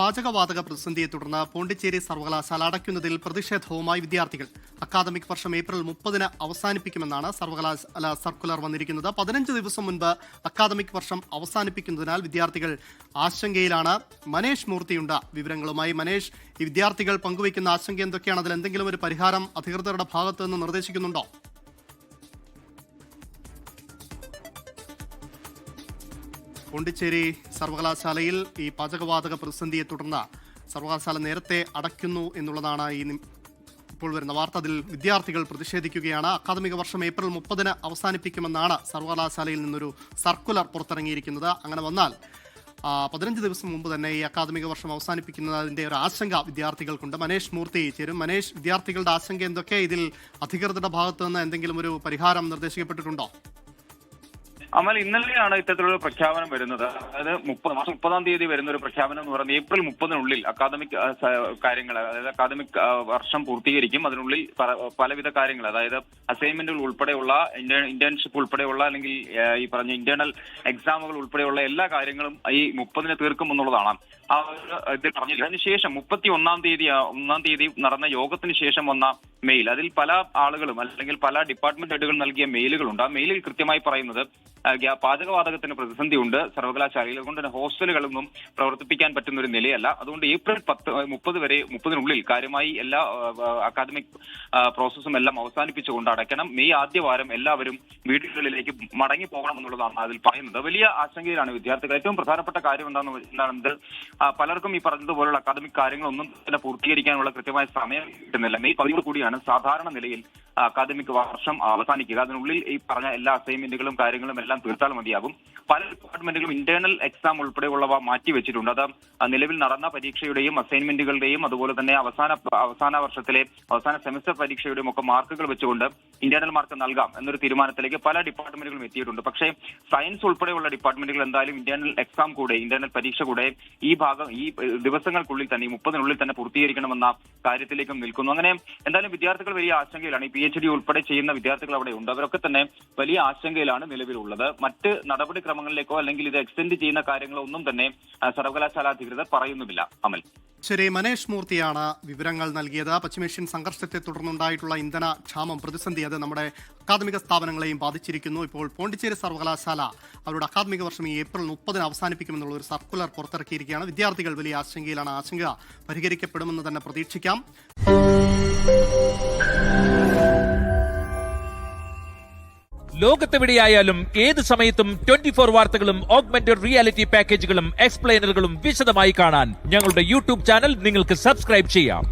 പാചകവാതക പ്രതിസന്ധിയെ തുടർന്ന് പോണ്ടിച്ചേരി സർവകലാശാല അടയ്ക്കുന്നതിൽ പ്രതിഷേധവുമായി വിദ്യാർത്ഥികൾ. അക്കാദമിക് വർഷം ഏപ്രിൽ 30-ന് അവസാനിപ്പിക്കുമെന്നാണ് സർവകലാശാല സർക്കുലർ വന്നിരിക്കുന്നത്. 15 ദിവസം മുൻപ് അക്കാദമിക് വർഷം അവസാനിപ്പിക്കുന്നതിനാൽ വിദ്യാർത്ഥികൾ ആശങ്കയിലാണ്. മനേഷ് മൂർത്തിയുണ്ട് വിവരങ്ങളുമായി. മനേഷ്, ഈ വിദ്യാർത്ഥികൾ പങ്കുവയ്ക്കുന്ന ആശങ്ക എന്തൊക്കെയാണ്? അതിൽ എന്തെങ്കിലും ഒരു പരിഹാരം അധികൃതരുടെ ഭാഗത്ത് നിന്ന് നിർദ്ദേശിക്കുന്നുണ്ടോ? പോണ്ടിച്ചേരി സർവകലാശാലയിൽ ഈ പാചകവാതക പ്രതിസന്ധിയെ തുടർന്ന് സർവകലാശാല നേരത്തെ അടയ്ക്കുന്നു എന്നുള്ളതാണ് ഇപ്പോൾ വരുന്ന വാർത്ത. അതിൽ വിദ്യാർത്ഥികൾ പ്രതിഷേധിക്കുകയാണ്. അക്കാദമിക വർഷം ഏപ്രിൽ 30-ന് അവസാനിപ്പിക്കുമെന്നാണ് സർവകലാശാലയിൽ നിന്നൊരു സർക്കുലർ പുറത്തിറങ്ങിയിരിക്കുന്നത്. അങ്ങനെ വന്നാൽ 15 ദിവസം മുമ്പ് തന്നെ ഈ അക്കാദമിക വർഷം അവസാനിപ്പിക്കുന്നതിന്റെ ഒരു ആശങ്ക വിദ്യാർത്ഥികൾക്കുണ്ട്. മനേഷ് മൂർത്തി ചേരും. മനേഷ്, വിദ്യാർത്ഥികളുടെ ആശങ്ക എന്തൊക്കെ? ഇതിൽ അധികൃതരുടെ ഭാഗത്ത് നിന്ന് എന്തെങ്കിലും ഒരു പരിഹാരം നിർദ്ദേശിക്കപ്പെട്ടിട്ടുണ്ടോ? അമൽ, ഇന്നലെയാണ് ഇത്തരത്തിലുള്ള പ്രഖ്യാപനം വരുന്നത്. അതായത് മാർച്ച് 30-ാം തീയതി വരുന്ന ഒരു പ്രഖ്യാപനം എന്ന് പറയുന്നത് ഏപ്രിൽ 30-നുള്ളിൽ അക്കാദമിക് കാര്യങ്ങൾ, അതായത് അക്കാദമിക് വർഷം പൂർത്തീകരിക്കും. അതിനുള്ളിൽ പലവിധ കാര്യങ്ങൾ, അതായത് അസൈൻമെന്റുകൾ ഉൾപ്പെടെയുള്ള, ഇന്റേൺഷിപ്പ് ഉൾപ്പെടെയുള്ള, അല്ലെങ്കിൽ ഈ പറഞ്ഞ ഇന്റേണൽ എക്സാമുകൾ ഉൾപ്പെടെയുള്ള എല്ലാ കാര്യങ്ങളും ഈ 30-ന് തീർക്കും എന്നുള്ളതാണ് ആ ഇത് പറഞ്ഞില്ല. അതിനുശേഷം 31-ാം തീയതി നടന്ന യോഗത്തിന് ശേഷം വന്ന മെയിൽ, അതിൽ പല ആളുകളും അല്ലെങ്കിൽ പല ഡിപ്പാർട്ട്മെന്റ് ഹെഡുകൾ നൽകിയ മെയിലുകളുണ്ട്. ആ മെയിലിൽ കൃത്യമായി പറയുന്നത് പാചകവാതകത്തിന് പ്രതിസന്ധിയുണ്ട് സർവകലാശാലയിൽ. അതുകൊണ്ട് തന്നെ ഹോസ്റ്റലുകളൊന്നും പ്രവർത്തിപ്പിക്കാൻ പറ്റുന്ന ഒരു നിലയല്ല. അതുകൊണ്ട് ഏപ്രിൽ 30-നുള്ളിൽ കാര്യമായി എല്ലാ അക്കാദമിക് പ്രോസസ്സും എല്ലാം അവസാനിപ്പിച്ചുകൊണ്ട് അടയ്ക്കണം. മെയ് ആദ്യവാരം എല്ലാവരും വീടുകളിലേക്ക് മടങ്ങി പോകണം എന്നുള്ളതാണ് അതിൽ പറയുന്നത്. വലിയ ആശങ്കയിലാണ് വിദ്യാർത്ഥികൾ. ഏറ്റവും പ്രധാനപ്പെട്ട കാര്യം എന്താണെന്ന് പലർക്കും ഈ പറഞ്ഞതുപോലുള്ള അക്കാദമിക് കാര്യങ്ങളൊന്നും തന്നെ പൂർത്തീകരിക്കാനുള്ള കൃത്യമായ സമയം കിട്ടുന്നില്ല. മെയ് 10 കൂടിയാണ് സാധാരണ നിലയിൽ അക്കാദമിക് വർഷം അവസാനിക്കുക. അതിനുള്ളിൽ ഈ പറഞ്ഞ എല്ലാ അസൈൻമെന്റുകളും കാര്യങ്ങളും എല്ലാം തീർത്താൽ മതിയാകും. പല ഡിപ്പാർട്ട്മെന്റുകളും ഇന്റേണൽ എക്സാം ഉൾപ്പെടെയുള്ളവ മാറ്റിവെച്ചിട്ടുണ്ട്. അത് നിലവിൽ നടന്ന പരീക്ഷയുടെയും അസൈൻമെന്റുകളുടെയും അതുപോലെ തന്നെ അവസാന വർഷത്തിലെ അവസാന സെമസ്റ്റർ പരീക്ഷയുടെയും ഒക്കെ മാർക്കുകൾ വെച്ചുകൊണ്ട് ഇന്റേണൽ മാർക്ക് നൽകാം എന്നൊരു തീരുമാനത്തിലേക്ക് പല ഡിപ്പാർട്ട്മെന്റുകളും എത്തിയിട്ടുണ്ട്. പക്ഷേ സയൻസ് ഉൾപ്പെടെയുള്ള ഡിപ്പാർട്ട്മെന്റുകൾ എന്തായാലും ഇന്റേണൽ എക്സാം കൂടെ, ഇന്റേണൽ പരീക്ഷ കൂടെ ഈ ദിവസങ്ങൾക്കുള്ളിൽ തന്നെ, ഈ 30-നുള്ളിൽ തന്നെ പൂർത്തീകരിക്കണമെന്ന കാര്യത്തിലേക്കും നിൽക്കുന്നു. അങ്ങനെ എന്തായാലും വിദ്യാർത്ഥികൾ വലിയ ആശങ്കയിലാണ്. ഈ PhD ഉൾപ്പെടെ ചെയ്യുന്ന വിദ്യാർത്ഥികൾ അവിടെ ഉണ്ട്. അവരൊക്കെ തന്നെ വലിയ ആശങ്കയിലാണ് നിലവിലുള്ളത്. മറ്റ് നടപടിക്രമങ്ങളിലേക്കോ അല്ലെങ്കിൽ ഇത് എക്സ്റ്റെൻഡ് ചെയ്യുന്ന കാര്യങ്ങളോ ഒന്നും തന്നെ സർവകലാശാല അധികൃതർ പറയുന്നുമില്ല. അമൽ, ശരി. മനേഷ് മൂർത്തിയാണ് വിവരങ്ങൾ നൽകിയത്. പശ്ചിമേഷ്യൻ സംഘർഷത്തെ തുടർന്നുണ്ടായിട്ടുള്ള ഇന്ധന ക്ഷാമം, പ്രതിസന്ധി, അത് നമ്മുടെ അക്കാദമിക സ്ഥാപനങ്ങളെയും ബാധിച്ചിരിക്കുന്നു. ഇപ്പോൾ പോണ്ടിച്ചേരി സർവകലാശാല അവരുടെ അക്കാദമിക വർഷം ഈ ഏപ്രിൽ 30-ന് അവസാനിപ്പിക്കുമെന്നുള്ള ഒരു സർക്കുലർ പുറത്തിറക്കിയിരിക്കുകയാണ്. വിദ്യാർത്ഥികൾ വലിയ ആശങ്കയിലാണ്. ആശങ്ക പരിഹരിക്കപ്പെടുമെന്ന് തന്നെ പ്രതീക്ഷിക്കാം. ലോകത്തെവിടെയായാലും ഏത് സമയത്തും 24 വാർത്തകളും ഓഗ്മെന്റഡ് റിയാലിറ്റി പാക്കേജുകളും എക്സ്പ്ലെയിനറുകളും വിശദമായി കാണാൻ ഞങ്ങളുടെ യൂട്യൂബ് ചാനൽ നിങ്ങൾക്ക് സബ്സ്ക്രൈബ് ചെയ്യാം.